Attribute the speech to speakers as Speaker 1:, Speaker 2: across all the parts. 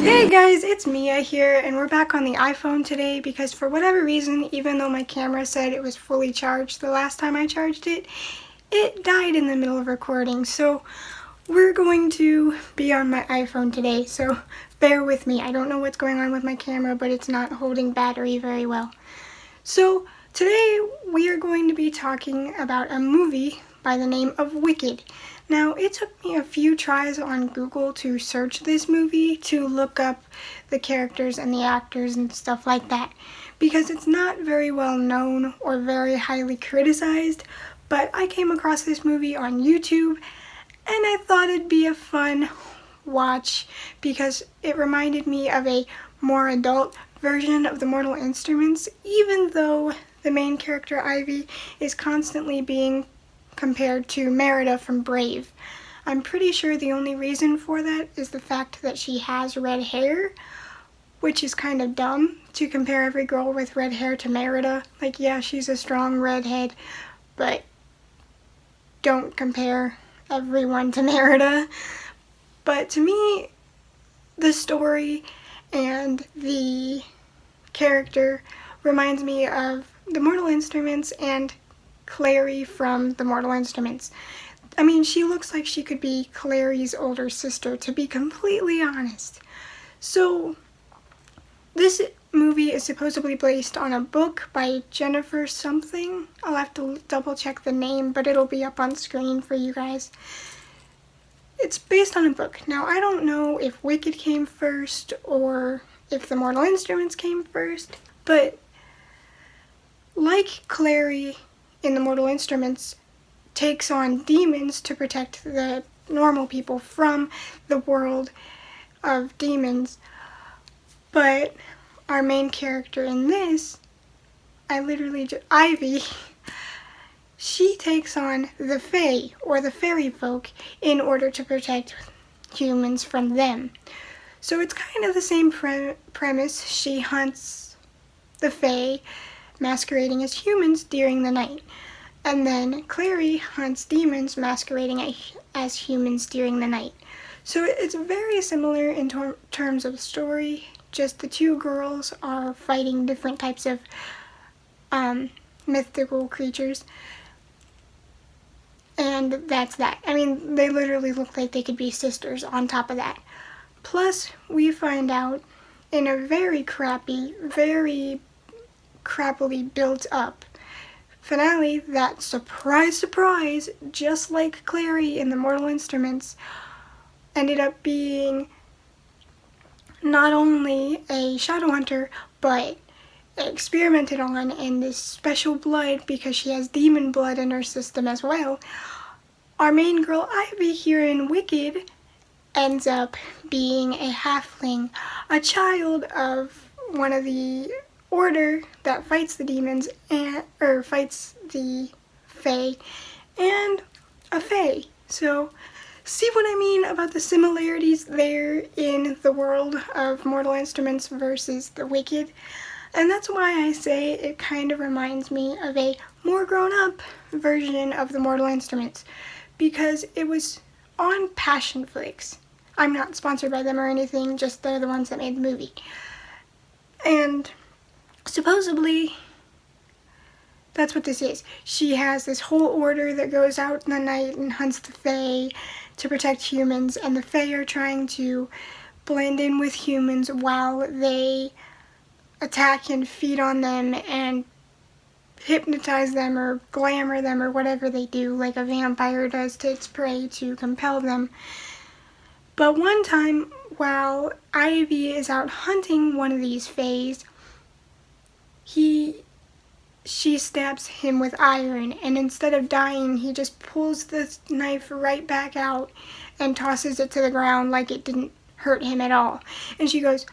Speaker 1: Hey guys, it's Mia here, and we're back on the iPhone today because for whatever reason, even though my camera said it was fully charged the last time I charged it, it died in the middle of recording. So we're going to be on my iPhone today, so bear with me. I don't know what's going on with my camera, but it's not holding battery very well. So today we are going to be talking about a movie by the name of Wicked. Now, it took me a few tries on Google to search this movie to look up the characters and the actors and stuff like that, because it's not very well known or very highly criticized, but I came across this movie on YouTube and I thought it'd be a fun watch because it reminded me of a more adult version of the Mortal Instruments, even though the main character Ivy is constantly being compared to Merida from Brave. I'm pretty sure the only reason for that is the fact that she has red hair, which is kind of dumb to compare every girl with red hair to Merida. Like, yeah, she's a strong redhead, but don't compare everyone to Merida. But to me, the story and the character reminds me of the Mortal Instruments and Clary from the Mortal Instruments. I mean, she looks like she could be Clary's older sister, to be completely honest. So, this movie is supposedly based on a book by Jennifer something. I'll have to double check the name, but it'll be up on screen for you guys. It's based on a book. Now, I don't know if Wicked came first or if the Mortal Instruments came first, but like Clary in the Mortal Instruments takes on demons to protect the normal people from the world of demons, but our main character in this, Ivy, she takes on the Fae, or the fairy folk, in order to protect humans from them. So it's kind of the same premise. She hunts the Fae, masquerading as humans during the night. And then Clary hunts demons masquerading as humans during the night. So it's very similar in terms of story, just the two girls are fighting different types of mythical creatures. And that's that. I mean, they literally look like they could be sisters on top of that. Plus, we find out in a very crappily built up finale that, surprise, surprise, just like Clary in the Mortal Instruments, ended up being not only a shadow hunter, but experimented on in this special blood because she has demon blood in her system as well. Our main girl Ivy here in Wicked ends up being a halfling, a child of one of the order that fights the demons or fights the Fae, and a Fae. So see what I mean about the similarities there in the world of Mortal Instruments versus the Wicked? And that's why I say it kind of reminds me of a more grown-up version of the Mortal Instruments, because it was on Passionflix. I'm not sponsored by them or anything, just they're the ones that made the movie. And supposedly, that's what this is. She has this whole order that goes out in the night and hunts the Fae to protect humans, and the Fae are trying to blend in with humans while they attack and feed on them and hypnotize them or glamour them or whatever they do, like a vampire does to its prey to compel them. But one time, while Ivy is out hunting one of these Faes, she stabs him with iron, and instead of dying, he just pulls the knife right back out and tosses it to the ground like it didn't hurt him at all. And she goes,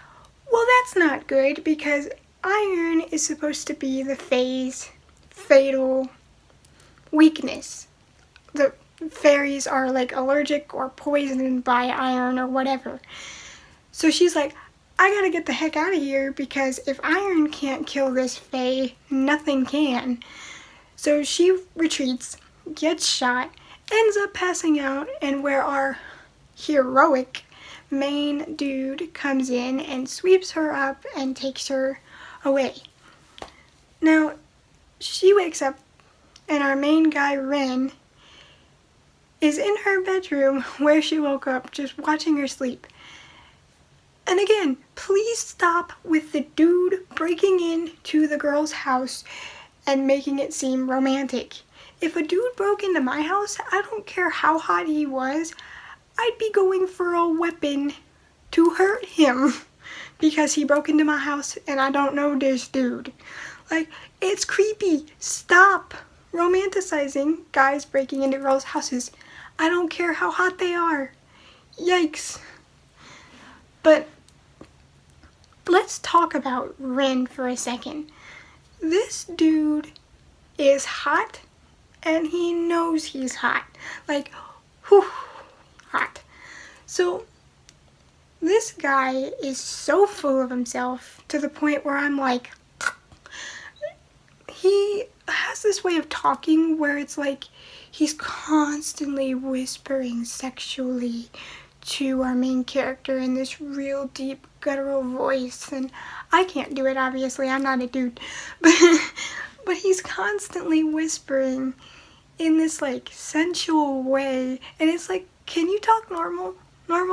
Speaker 1: well, that's not good, because iron is supposed to be the Fae's fatal weakness. The fairies are like allergic or poisoned by iron or whatever. So she's like, I gotta get the heck out of here, because if iron can't kill this Fae, nothing can. So she retreats, gets shot, ends up passing out, and where our heroic main dude comes in and sweeps her up and takes her away. Now, she wakes up and our main guy, Ren, is in her bedroom where she woke up, just watching her sleep. And again, please stop with the dude breaking into the girl's house and making it seem romantic. If a dude broke into my house, I don't care how hot he was, I'd be going for a weapon to hurt him because he broke into my house and I don't know this dude. Like, it's creepy. Stop romanticizing guys breaking into girls' houses. I don't care how hot they are. Yikes. But let's talk about Ren for a second. This dude is hot and he knows he's hot. Like, whew, hot. So this guy is so full of himself to the point where I'm like, he has this way of talking where it's like he's constantly whispering sexually to our main character in this real deep guttural voice, and I can't do it, obviously, I'm not a dude, but he's constantly whispering in this like sensual way, and it's like, can you talk normal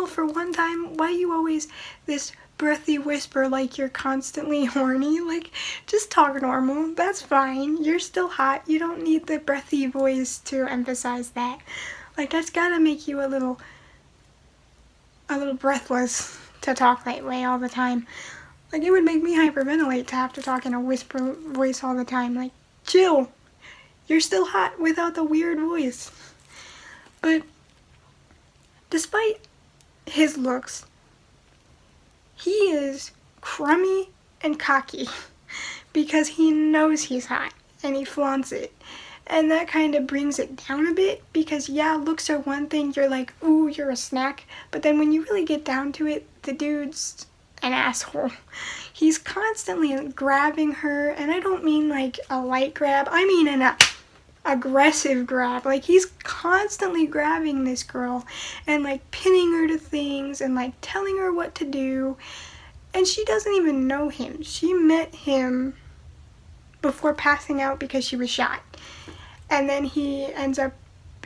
Speaker 1: for one time? Why are you always this breathy whisper like you're constantly horny? Like, just talk normal, that's fine, you're still hot, you don't need the breathy voice to emphasize that. Like, that's gotta make you a little breathless to talk that way all the time. Like, it would make me hyperventilate to have to talk in a whisper voice all the time. Like, chill, you're still hot without the weird voice. But despite his looks, he is crummy and cocky because he knows he's hot and he flaunts it. And that kind of brings it down a bit because, yeah, looks are one thing, you're like, ooh, you're a snack. But then when you really get down to it, the dude's an asshole. He's constantly grabbing her, and I don't mean like a light grab, I mean an aggressive grab. Like, he's constantly grabbing this girl and like pinning her to things and like telling her what to do. And she doesn't even know him. She met him before passing out because she was shot. And then he ends up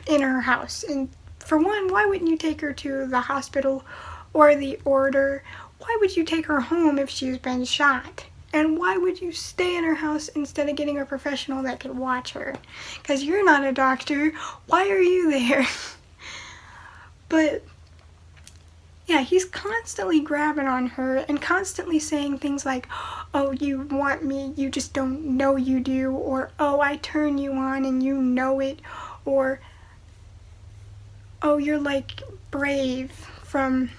Speaker 1: in her house. And for one, why wouldn't you take her to the hospital or the order? Why would you take her home if she's been shot? And why would you stay in her house instead of getting a professional that could watch her? Because you're not a doctor. Why are you there? But yeah, he's constantly grabbing on her and constantly saying things like, oh, you want me, you just don't know you do, or oh, I turn you on and you know it, or oh, you're like Brave from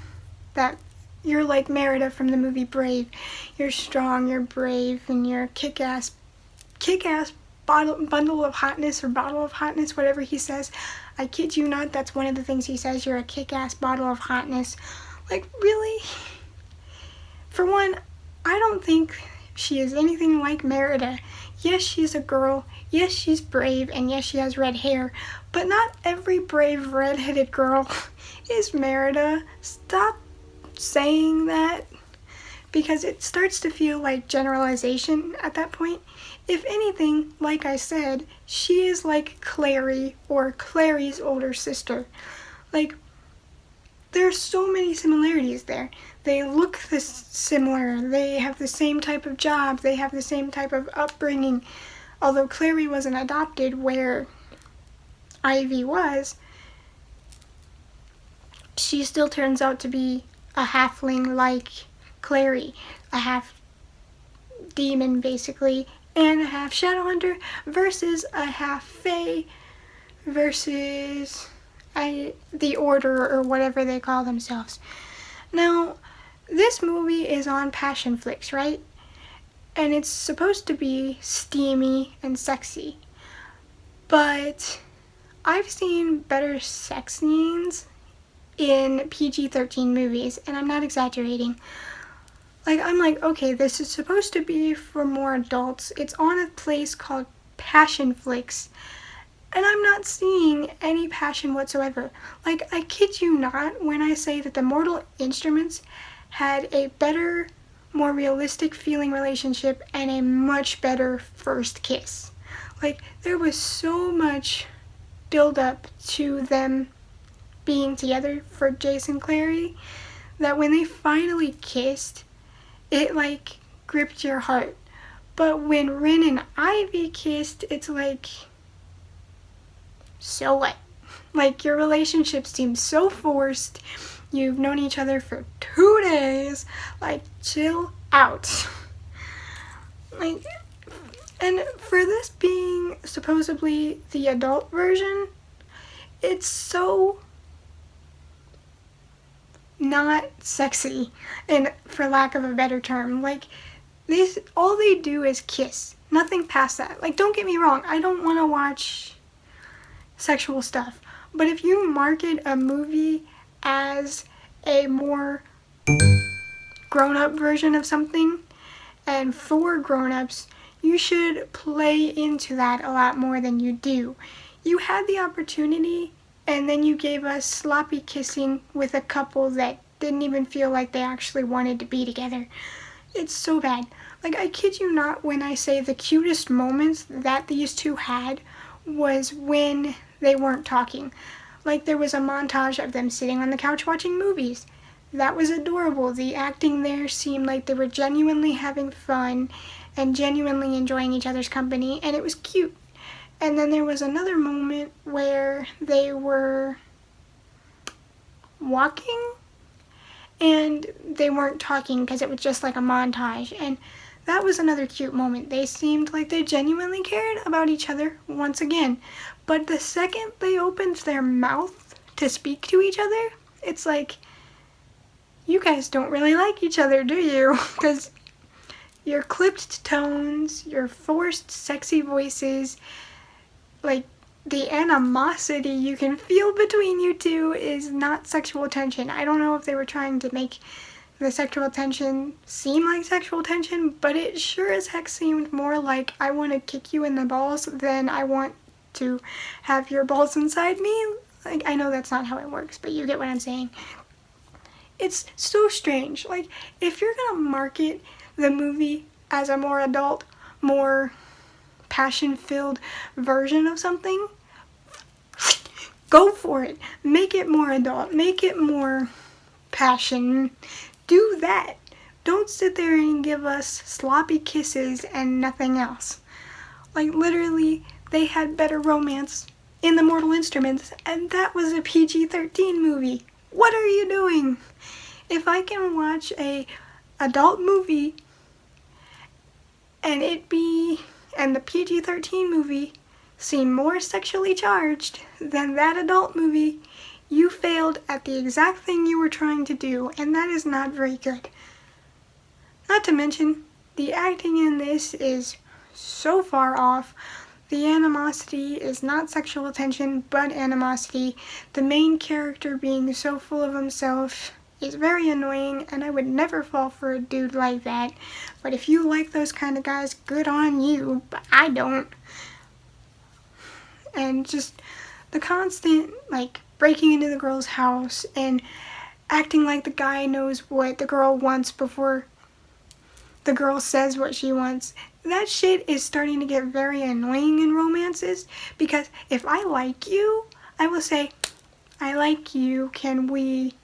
Speaker 1: that, you're like Merida from the movie Brave. You're strong, you're brave, and you're a kick-ass bundle of hotness or bottle of hotness, whatever he says. I kid you not, that's one of the things he says, you're a kick-ass bottle of hotness. Like, really? For one, I don't think she is anything like Merida. Yes, she's a girl, yes, she's brave, and yes, she has red hair, but not every brave red-headed girl is Merida. Stop saying that, because it starts to feel like generalization at that point. If anything, like I said, she is like Clary or Clary's older sister. Like, there's so many similarities there. They look similar, they have the same type of job, they have the same type of upbringing. Although Clary wasn't adopted where Ivy was, she still turns out to be a halfling like Clary, a half demon basically, and a half Shadowhunter versus a half Fae versus the Order or whatever they call themselves. Now, this movie is on Passionflix, right? And it's supposed to be steamy and sexy. But I've seen better sex scenes in PG-13 movies, and I'm not exaggerating. Like, I'm like, okay, this is supposed to be for more adults. It's on a place called Passionflix. And I'm not seeing any passion whatsoever. Like, I kid you not when I say that the Mortal Instruments had a better, more realistic feeling relationship and a much better first kiss. Like, there was so much build up to them being together for Jace and Clary that when they finally kissed, it like gripped your heart. But when Rin and Ivy kissed, it's like, so what? Like, your relationship seems so forced. You've known each other for 2 days. Like, chill out. Like, and for this being supposedly the adult version, it's so not sexy, and for lack of a better term. Like, these, all they do is kiss. Nothing past that. Like, don't get me wrong, I don't want to watch sexual stuff. But if you market a movie as a more grown-up version of something, and for grown-ups, you should play into that a lot more than you do. You had the opportunity, and then you gave us sloppy kissing with a couple that didn't even feel like they actually wanted to be together. It's so bad. Like, I kid you not when I say the cutest moments that these two had was when they weren't talking. Like, there was a montage of them sitting on the couch watching movies. That was adorable. The acting there seemed like they were genuinely having fun and genuinely enjoying each other's company, and it was cute. And then there was another moment where they were walking and they weren't talking because it was just like a montage, and that was another cute moment. They seemed like they genuinely cared about each other once again. But the second they opened their mouth to speak to each other, it's like, you guys don't really like each other, do you? Because your clipped tones, your forced sexy voices, like, the animosity you can feel between you two is not sexual tension. I don't know if they were trying to make the sexual tension seem like sexual tension, but it sure as heck seemed more like I want to kick you in the balls than I want to have your balls inside me. Like, I know that's not how it works, but you get what I'm saying. It's so strange. Like, if you're gonna market the movie as a more adult, more passion-filled version of something, go for it. Make it more adult. Make it more passion. Do that. Don't sit there and give us sloppy kisses and nothing else. Like, literally, they had better romance in The Mortal Instruments, and that was a PG-13 movie. What are you doing? If I can watch a adult movie and the PG-13 movie seem more sexually charged than that adult movie, you failed at the exact thing you were trying to do, and that is not very good. Not to mention, the acting in this is so far off. The animosity is not sexual attention, but animosity. The main character being so full of himself is very annoying, and I would never fall for a dude like that. But if you like those kind of guys, good on you, but I don't. And just the constant, like, breaking into the girl's house and acting like the guy knows what the girl wants before the girl says what she wants. That shit is starting to get very annoying in romances, because if I like you, I will say, I like you, can we,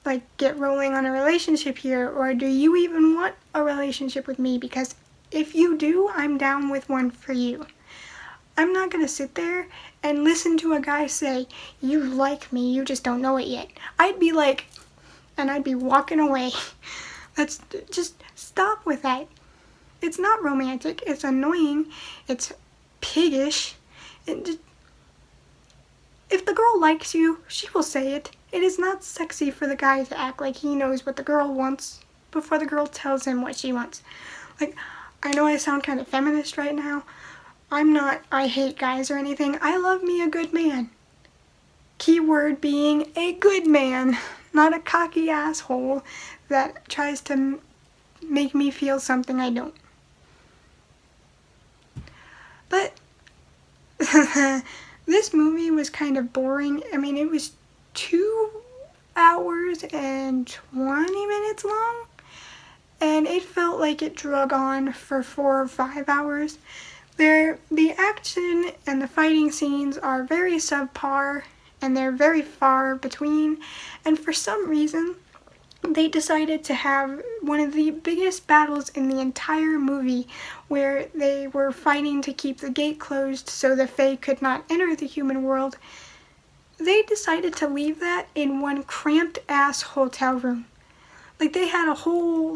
Speaker 1: like, get rolling on a relationship here, or do you even want a relationship with me? Because if you do, I'm down with one for you. I'm not gonna sit there and listen to a guy say, you like me, you just don't know it yet. I'd be like, and I'd be walking away. Let's just stop with that. It's not romantic, it's annoying, it's piggish. If the girl likes you, she will say it. It is not sexy for the guy to act like he knows what the girl wants before the girl tells him what she wants. Like, I know I sound kind of feminist right now. I'm not, I hate guys or anything. I love me a good man. Keyword being a good man, not a cocky asshole that tries to make me feel something I don't. But This movie was kind of boring. I mean, it was 2 hours and 20 minutes long, and it felt like it drug on for 4 or 5 hours. The action and the fighting scenes are very subpar, and they're very far between, and for some reason, they decided to have one of the biggest battles in the entire movie, where they were fighting to keep the gate closed so the Fae could not enter the human world. They decided to leave that in one cramped ass hotel room. Like, they had a whole,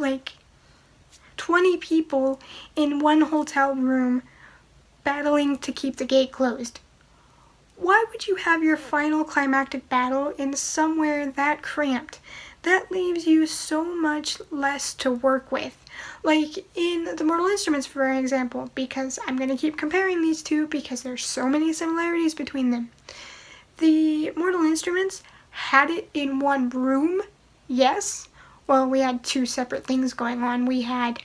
Speaker 1: 20 people in one hotel room battling to keep the gate closed. Why would you have your final climactic battle in somewhere that cramped? That leaves you so much less to work with. Like in the Mortal Instruments, for example, because I'm going to keep comparing these two because there's so many similarities between them. The Mortal Instruments had it in one room, yes. Well, we had 2 separate things going on. We had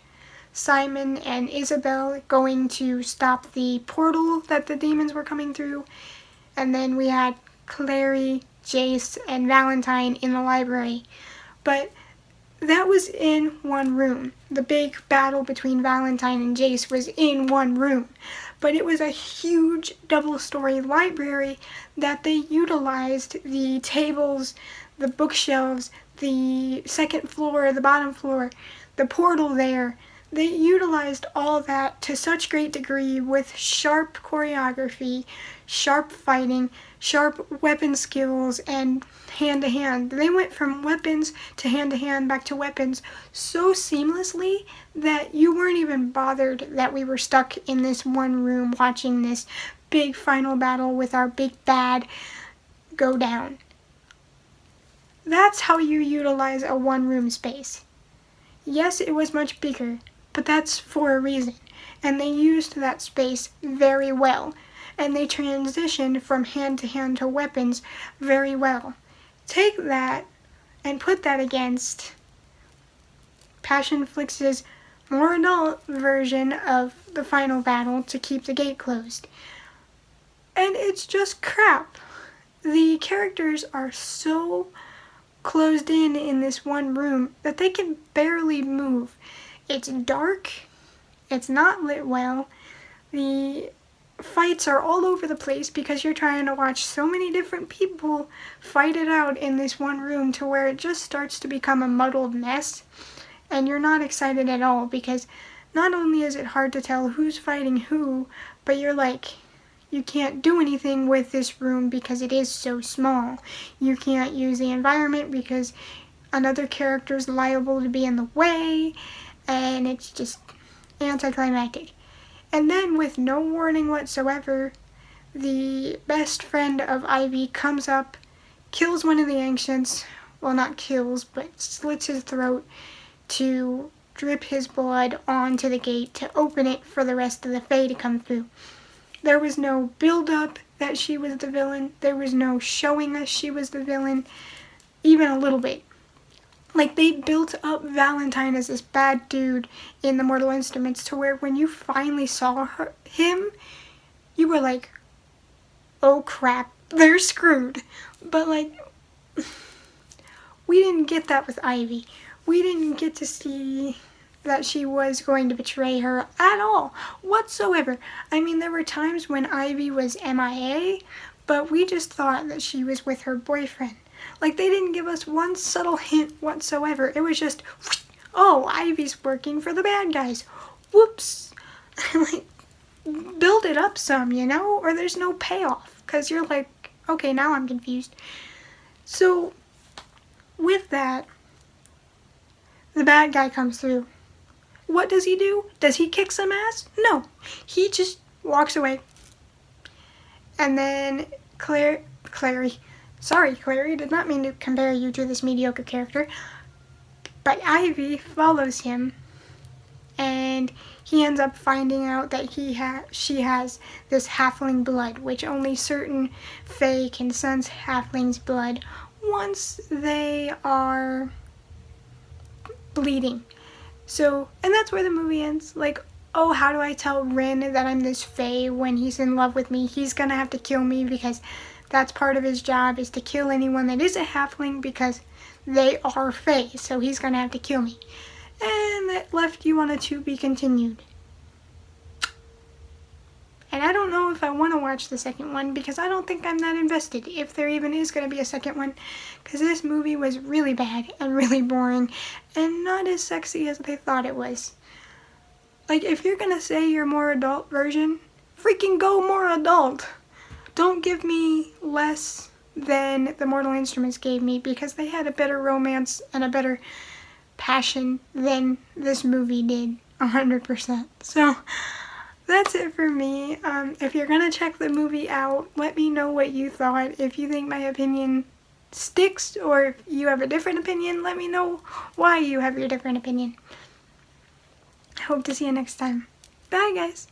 Speaker 1: Simon and Isabel going to stop the portal that the demons were coming through, and then we had Clary, Jace, and Valentine in the library. But that was in one room. The big battle between Valentine and Jace was in one room. But it was a huge double-story library that they utilized the tables, the bookshelves, the second floor, the bottom floor, the portal there. They utilized all that to such great degree with sharp choreography, sharp fighting, sharp weapon skills, and hand-to-hand. They went from weapons to hand-to-hand back to weapons so seamlessly that you weren't even bothered that we were stuck in this one room watching this big final battle with our big bad go down. That's how you utilize a one-room space. Yes, it was much bigger, but that's for a reason, and they used that space very well, and they transitioned from hand-to-hand to weapons very well. Take that and put that against Passionflix's more adult version of the final battle to keep the gate closed. And it's just crap. The characters are so closed in this one room that they can barely move. It's dark, it's not lit well, the fights are all over the place because you're trying to watch so many different people fight it out in this one room to where it just starts to become a muddled mess, and you're not excited at all because not only is it hard to tell who's fighting who, but you're like, you can't do anything with this room because it is so small. You can't use the environment because another character's liable to be in the way, and it's just anticlimactic. And then, with no warning whatsoever, the best friend of Ivy comes up, kills one of the ancients, well, not kills, but slits his throat to drip his blood onto the gate to open it for the rest of the Fae to come through. There was no build-up that she was the villain. There was no showing us she was the villain, even a little bit. Like, they built up Valentine as this bad dude in the Mortal Instruments to where when you finally saw him, you were like, oh crap, they're screwed. But, we didn't get that with Ivy. We didn't get to see that she was going to betray her at all, whatsoever. I mean, there were times when Ivy was MIA, but we just thought that she was with her boyfriend. Like, they didn't give us one subtle hint whatsoever. It was just, oh, Ivy's working for the bad guys. Whoops. Build it up some, or there's no payoff. Because you're like, okay, now I'm confused. So, with that, the bad guy comes through. What does he do? Does he kick some ass? No. He just walks away. And then Clary, did not mean to compare you to this mediocre character, but Ivy follows him, and he ends up finding out that she has this halfling blood, which only certain Fae can sense halfling's blood once they are bleeding. So, and that's where the movie ends. Like, oh, how do I tell Rin that I'm this fae when he's in love with me? He's gonna have to kill me because that's part of his job, is to kill anyone that is a halfling because they are fae, so he's gonna have to kill me. And that left you on a to be continued. And I don't know if I want to watch the second one because I don't think I'm that invested, if there even is going to be a second one, because this movie was really bad and really boring and not as sexy as they thought it was. Like, if you're going to say your more adult version, freaking go more adult. Don't give me less than the Mortal Instruments gave me, because they had a better romance and a better passion than this movie did, 100%. So that's it for me. If you're gonna check the movie out, let me know what you thought. If you think my opinion sticks, or if you have a different opinion, let me know why you have your different opinion. I hope to see you next time. Bye, guys.